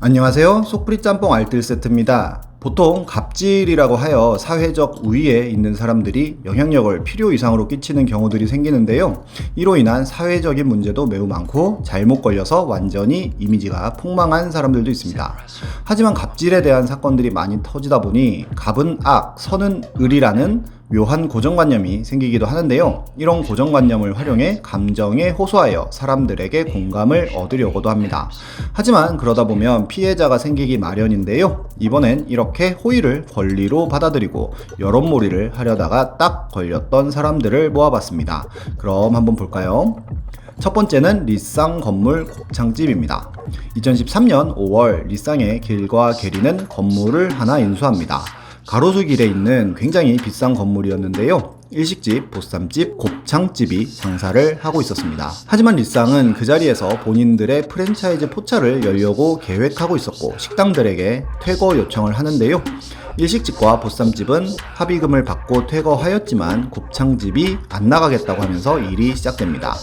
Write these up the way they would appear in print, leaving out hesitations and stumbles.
안녕하세요. 속풀이 짬뽕 알뜰 세트입니다. 보통 갑질이라고 하여 사회적 우위에 있는 사람들이 영향력을 필요 이상으로 끼치는 경우들이 생기는데요. 이로 인한 사회적인 문제도 매우 많고 잘못 걸려서 완전히 이미지가 폭망한 사람들도 있습니다. 하지만 갑질에 대한 사건들이 많이 터지다 보니 갑은 악, 선은 을이라는 묘한 고정관념이 생기기도 하는데요. 이런 고정관념을 활용해 감정에 호소하여 사람들에게 공감을 얻으려고도 합니다. 하지만 그러다 보면 피해자가 생기기 마련인데요. 이번엔 이렇게 호의를 권리로 받아들이고 여론몰이를 하려다가 딱 걸렸던 사람들을 모아봤습니다. 그럼 한번 볼까요? 첫 번째는 리쌍 건물 곱창집입니다. 2013년 5월 리쌍의 길과 게리는 건물을 하나 인수합니다. 가로수길에 있는 굉장히 비싼 건물이었는데요. 일식집, 보쌈집, 곱창집이 장사를 하고 있었습니다. 하지만 리쌍은 그 자리에서 본인들의 프랜차이즈 포차를 열려고 계획하고 있었고 식당들에게 퇴거 요청을 하는데요. 일식집과 보쌈집은 합의금을 받고 퇴거하였지만 곱창집이 안 나가겠다고 하면서 일이 시작됩니다.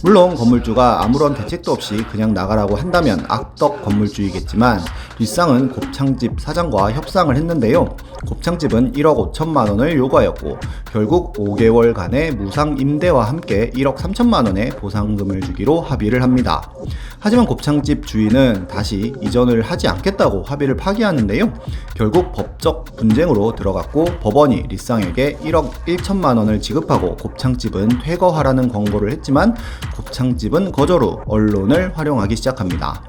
물론 건물주가 아무런 대책도 없이 그냥 나가라고 한다면 악덕 건물주이겠지만 리쌍은 곱창집 사장과 협상을 했는데요. 곱창집은 1억 5천만 원을 요구하였고 결국 5개월간의 무상 임대와 함께 1억 3천만 원의 보상금을 주기로 합의를 합니다. 하지만 곱창집 주인은 다시 이전을 하지 않겠다고 합의를 파기하는데요. 결국 법적 분쟁으로 들어갔고 법원이 리쌍에게 1억 1천만 원을 지급하고 곱창집은 퇴거하라는 권고를 했지만 곱창집은 거절 후 언론을 활용하기 시작합니다.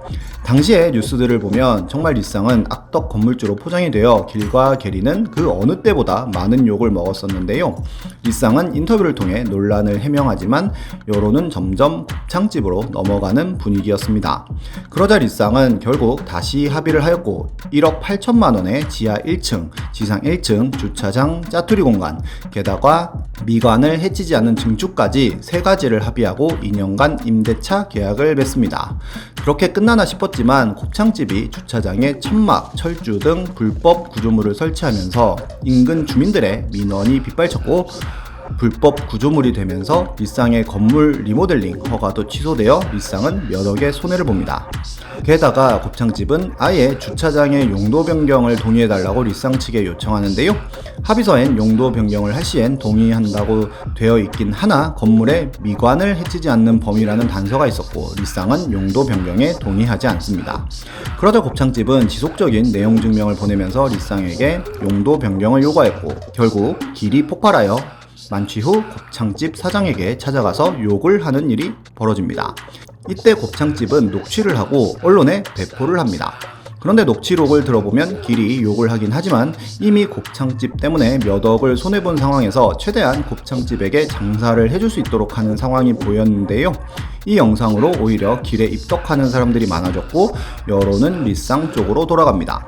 당시의 뉴스들을 보면 정말 리쌍은 악덕 건물주로 포장이 되어 길과 게리는 그 어느 때보다 많은 욕을 먹었었는데요. 리쌍은 인터뷰를 통해 논란을 해명하지만 여론은 점점 곱창집으로 넘어가는 분위기였습니다. 그러자 리쌍은 결국 다시 합의를 하였고 1억 8천만 원의 지하 1층, 지상 1층 주차장 짜투리 공간, 게다가 미관을 해치지 않는 증축까지 세 가지를 합의하고 2년간 임대차 계약을 맺습니다. 그렇게 끝나나 싶었지만 곱창집이 주차장에 천막, 철주 등 불법 구조물을 설치하면서 인근 주민들의 민원이 빗발쳤고 불법 구조물이 되면서 리쌍의 건물 리모델링 허가도 취소되어 리쌍은 몇 억의 손해를 봅니다. 게다가 곱창집은 아예 주차장의 용도 변경을 동의해달라고 리쌍 측에 요청하는데요. 합의서엔 용도 변경을 할 시엔 동의한다고 되어 있긴 하나 건물의 미관을 해치지 않는 범위라는 단서가 있었고 리쌍은 용도 변경에 동의하지 않습니다. 그러자 곱창집은 지속적인 내용 증명을 보내면서 리쌍에게 용도 변경을 요구하였고 결국 길이 폭발하여 만취 후 곱창집 사장에게 찾아가서 욕을 하는 일이 벌어집니다. 이때 곱창집은 녹취를 하고 언론에 배포를 합니다. 그런데 녹취록을 들어보면 길이 욕을 하긴 하지만 이미 곱창집 때문에 몇 억을 손해본 상황에서 최대한 곱창집에게 장사를 해줄 수 있도록 하는 상황이 보였는데요. 이 영상으로 오히려 길에 입덕하는 사람들이 많아졌고 여론은 리쌍 쪽으로 돌아갑니다.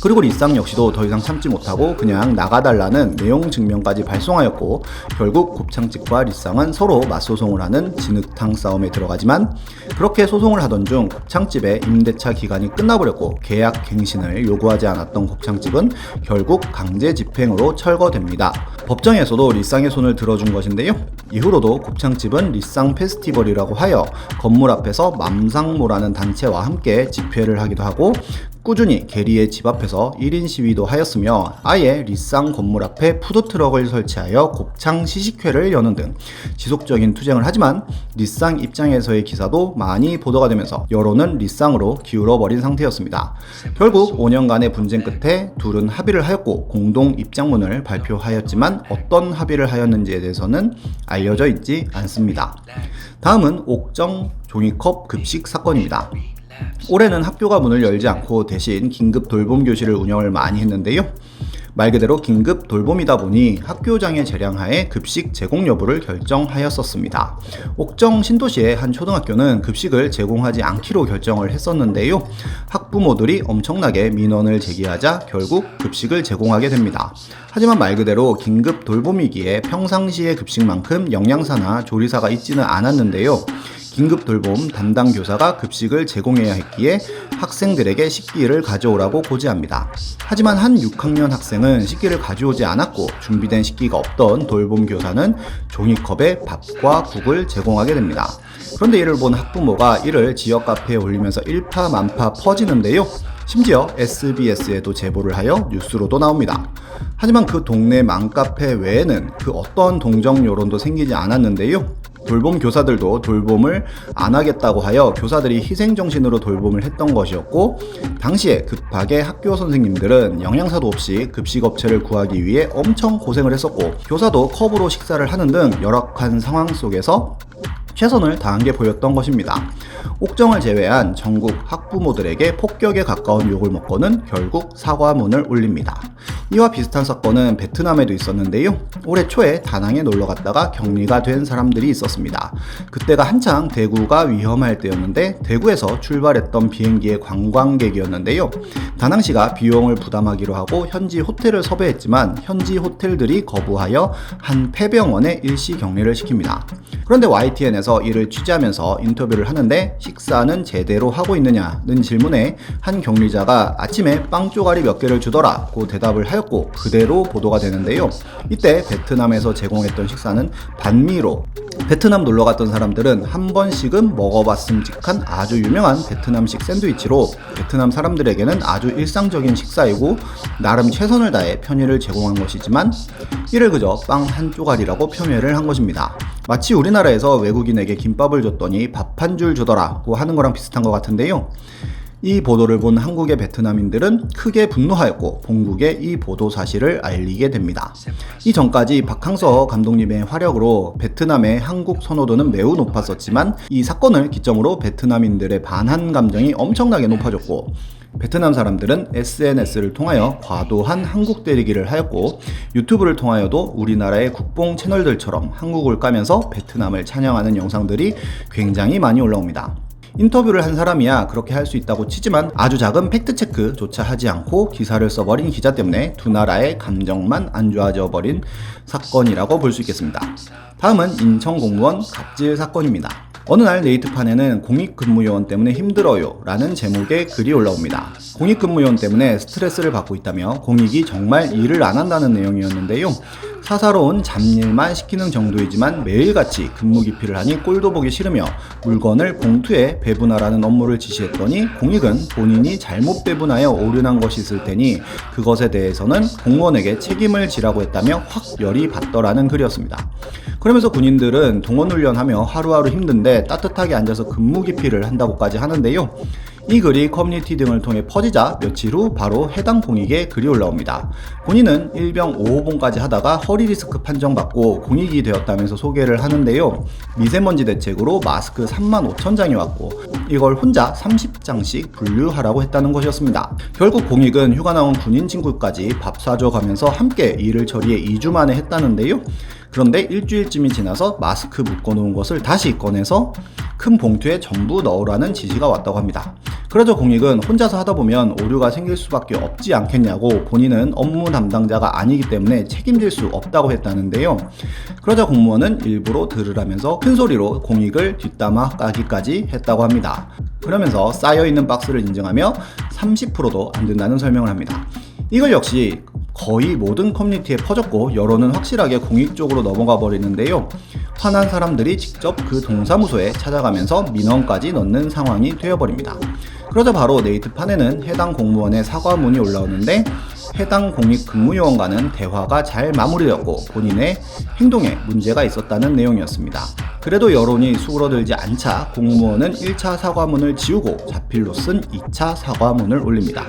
그리고 리쌍 역시도 더 이상 참지 못하고 그냥 나가달라는 내용 증명까지 발송하였고 결국 곱창집과 리쌍은 서로 맞소송을 하는 진흙탕 싸움에 들어가지만 그렇게 소송을 하던 중 곱창집의 임대차 기간이 끝나버렸고 계약 갱신을 요구하지 않았던 곱창집은 결국 강제 집행으로 철거됩니다. 법정에서도 리쌍의 손을 들어준 것인데요. 이후로도 곱창집은 리쌍 페스티벌이라고 하여 건물 앞에서 맘상모라는 단체와 함께 집회를 하기도 하고 꾸준히 게리의 집 앞에서 1인 시위도 하였으며 아예 리쌍 건물 앞에 푸드트럭을 설치하여 곱창 시식회를 여는 등 지속적인 투쟁을 하지만 리쌍 입장에서의 기사도 많이 보도가 되면서 여론은 리쌍으로 기울어버린 상태였습니다. 결국 5년간의 분쟁 끝에 둘은 합의를 하였고 공동 입장문을 발표하였지만 어떤 합의를 하였는지에 대해서는 알려져 있지 않습니다. 다음은 옥정 종이컵 급식 사건입니다. 올해는 학교가 문을 열지 않고 대신 긴급 돌봄 교실을 운영을 많이 했는데요. 말 그대로 긴급 돌봄이다 보니 학교장의 재량하에 급식 제공 여부를 결정하였었습니다. 옥정 신도시의 한 초등학교는 급식을 제공하지 않기로 결정을 했었는데요. 학부모들이 엄청나게 민원을 제기하자 결국 급식을 제공하게 됩니다. 하지만 말 그대로 긴급 돌봄이기에 평상시의 급식만큼 영양사나 조리사가 있지는 않았는데요. 긴급 돌봄 담당 교사가 급식을 제공해야 했기에 학생들에게 식기를 가져오라고 고지합니다. 하지만 한 6학년 학생은 식기를 가져오지 않았고 준비된 식기가 없던 돌봄 교사는 종이컵에 밥과 국을 제공하게 됩니다. 그런데 이를 본 학부모가 이를 지역 카페에 올리면서 일파만파 퍼지는데요. 심지어 SBS에도 제보를 하여 뉴스로도 나옵니다. 하지만 그 동네 맘카페 외에는 그 어떤 동정 여론도 생기지 않았는데요. 돌봄 교사들도 돌봄을 안 하겠다고 하여 교사들이 희생정신으로 돌봄을 했던 것이었고, 당시에 급하게 학교 선생님들은 영양사도 없이 급식업체를 구하기 위해 엄청 고생을 했었고, 교사도 컵으로 식사를 하는 등 열악한 상황 속에서 최선을 다한 게 보였던 것입니다. 옥정을 제외한 전국 학부모들에게 폭격에 가까운 욕을 먹고는 결국 사과문을 올립니다. 이와 비슷한 사건은 베트남에도 있었는데요. 올해 초에 다낭에 놀러 갔다가 격리가 된 사람들이 있었습니다. 그때가 한창 대구가 위험할 때였는데 대구에서 출발했던 비행기의 관광객이었는데요. 다낭시가 비용을 부담하기로 하고 현지 호텔을 섭외했지만 현지 호텔들이 거부하여 한 폐병원에 일시 격리를 시킵니다. 그런데 YTN에서 이를 취재하면서 인터뷰를 하는데 식사는 제대로 하고 있느냐는 질문에 한 격리자가 아침에 빵 쪼가리 몇 개를 주더라고 대답을 하였고 그대로 보도가 되는데요. 이때 베트남에서 제공했던 식사는 반미로, 베트남 놀러 갔던 사람들은 한 번씩은 먹어봤음직한 아주 유명한 베트남식 샌드위치로 베트남 사람들에게는 아주 일상적인 식사이고 나름 최선을 다해 편의를 제공한 것이지만 이를 그저 빵 한 쪼가리라고 표현을 한 것입니다. 마치 우리나라에서 외국인에게 김밥을 줬더니 밥 한 줄 주더라고 하는 거랑 비슷한 것 같은데요. 이 보도를 본 한국의 베트남인들은 크게 분노하였고 본국에 이 보도 사실을 알리게 됩니다. 이전까지 박항서 감독님의 활약으로 베트남의 한국 선호도는 매우 높았었지만 이 사건을 기점으로 베트남인들의 반한 감정이 엄청나게 높아졌고 베트남 사람들은 SNS를 통하여 과도한 한국 때리기를 하였고 유튜브를 통하여도 우리나라의 국뽕 채널들처럼 한국을 까면서 베트남을 찬양하는 영상들이 굉장히 많이 올라옵니다. 인터뷰를 한 사람이야 그렇게 할 수 있다고 치지만 아주 작은 팩트체크조차 하지 않고 기사를 써버린 기자 때문에 두 나라의 감정만 안 좋아져 버린 사건이라고 볼 수 있겠습니다. 다음은 인천 공무원 갑질 사건입니다. 어느 날 네이트판에는 공익근무요원 때문에 힘들어요 라는 제목의 글이 올라옵니다. 공익근무요원 때문에 스트레스를 받고 있다며 공익이 정말 일을 안 한다는 내용이었는데요. 사사로운 잡일만 시키는 정도이지만 매일같이 근무 기피를 하니 꼴도 보기 싫으며 물건을 봉투에 배분하라는 업무를 지시했더니 공익은 본인이 잘못 배분하여 오류난 것이 있을 테니 그것에 대해서는 공무원에게 책임을 지라고 했다며 확 열이 받더라는 글이었습니다. 그러면서 군인들은 동원훈련하며 하루하루 힘든데 따뜻하게 앉아서 근무 기피를 한다고까지 하는데요. 이 글이 커뮤니티 등을 통해 퍼지자 며칠 후 바로 해당 공익에 글이 올라옵니다. 본인은 일병 5호봉까지 하다가 허리 디스크 판정받고 공익이 되었다면서 소개를 하는데요. 미세먼지 대책으로 마스크 35,000장이 왔고 이걸 혼자 30장씩 분류하라고 했다는 것이었습니다. 결국 공익은 휴가 나온 군인 친구까지 밥 사줘 가면서 함께 일을 처리해 2주 만에 했다는데요. 그런데 일주일쯤이 지나서 마스크 묶어놓은 것을 다시 꺼내서 큰 봉투에 전부 넣으라는 지시가 왔다고 합니다. 그러자 공익은 혼자서 하다 보면 오류가 생길 수밖에 없지 않겠냐고 본인은 업무 담당자가 아니기 때문에 책임질 수 없다고 했다는데요. 그러자 공무원은 일부러 들으라면서 큰 소리로 공익을 뒷담화 까기까지 했다고 합니다. 그러면서 쌓여있는 박스를 인증하며 30%도 안 된다는 설명을 합니다. 이걸 역시 거의 모든 커뮤니티에 퍼졌고 여론은 확실하게 공익 쪽으로 넘어가 버리는데요. 화난 사람들이 직접 그 동사무소에 찾아가면서 민원까지 넣는 상황이 되어버립니다. 그러자 바로 네이트판에는 해당 공무원의 사과문이 올라오는데 해당 공익근무요원과는 대화가 잘 마무리되었고 본인의 행동에 문제가 있었다는 내용이었습니다. 그래도 여론이 수그러들지 않자 공무원은 1차 사과문을 지우고 자필로 쓴 2차 사과문을 올립니다.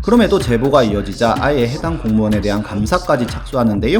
그럼에도 제보가 이어지자 아예 해당 공무원에 대한 감사까지 착수하는데요.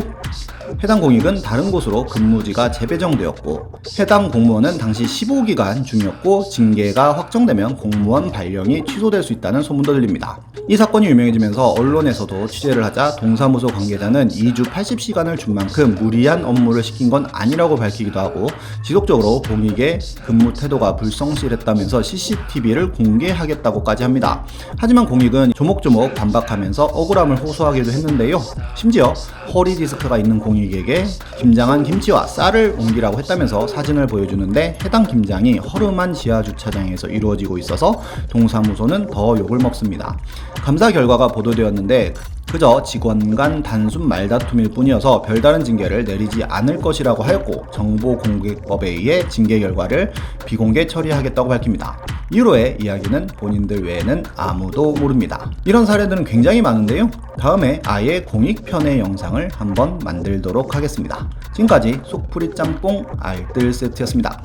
해당 공익은 다른 곳으로 근무지가 재배정되었고 해당 공무원은 당시 15기간 중이었고 징계가 확정되면 공무원 발령이 취소될 수 있다는 소문도 들립니다. 이 사건이 유명해지면서 언론에서도 취재를 하자 동사무소 관계자는 2주 80시간을 준 만큼 무리한 업무를 시킨 건 아니라고 밝히기도 하고 지속적으로 공익의 근무 태도가 불성실했다면서 CCTV를 공개하겠다고까지 합니다. 하지만 공익은 조목조목 반박하면서 억울함을 호소하기도 했는데요. 심지어 허리 디스크가 있는 공익에게 김장한 김치와 쌀을 옮기라고 했다면서 사진을 보여주는데 해당 김장이 허름한 지하주차장에서 이루어지고 있어서 동사무소는 더 욕을 먹습니다. 감사 결과가 보도되었는데 그저 직원 간 단순 말다툼일 뿐이어서 별다른 징계를 내리지 않을 것이라고 하였고, 정보공개법에 의해 징계 결과를 비공개 처리하겠다고 밝힙니다. 이후로의 이야기는 본인들 외에는 아무도 모릅니다. 이런 사례들은 굉장히 많은데요. 다음에 아예 공익편의 영상을 한번 만들도록 하겠습니다. 지금까지 속풀이 짬뽕 알뜰 세트였습니다.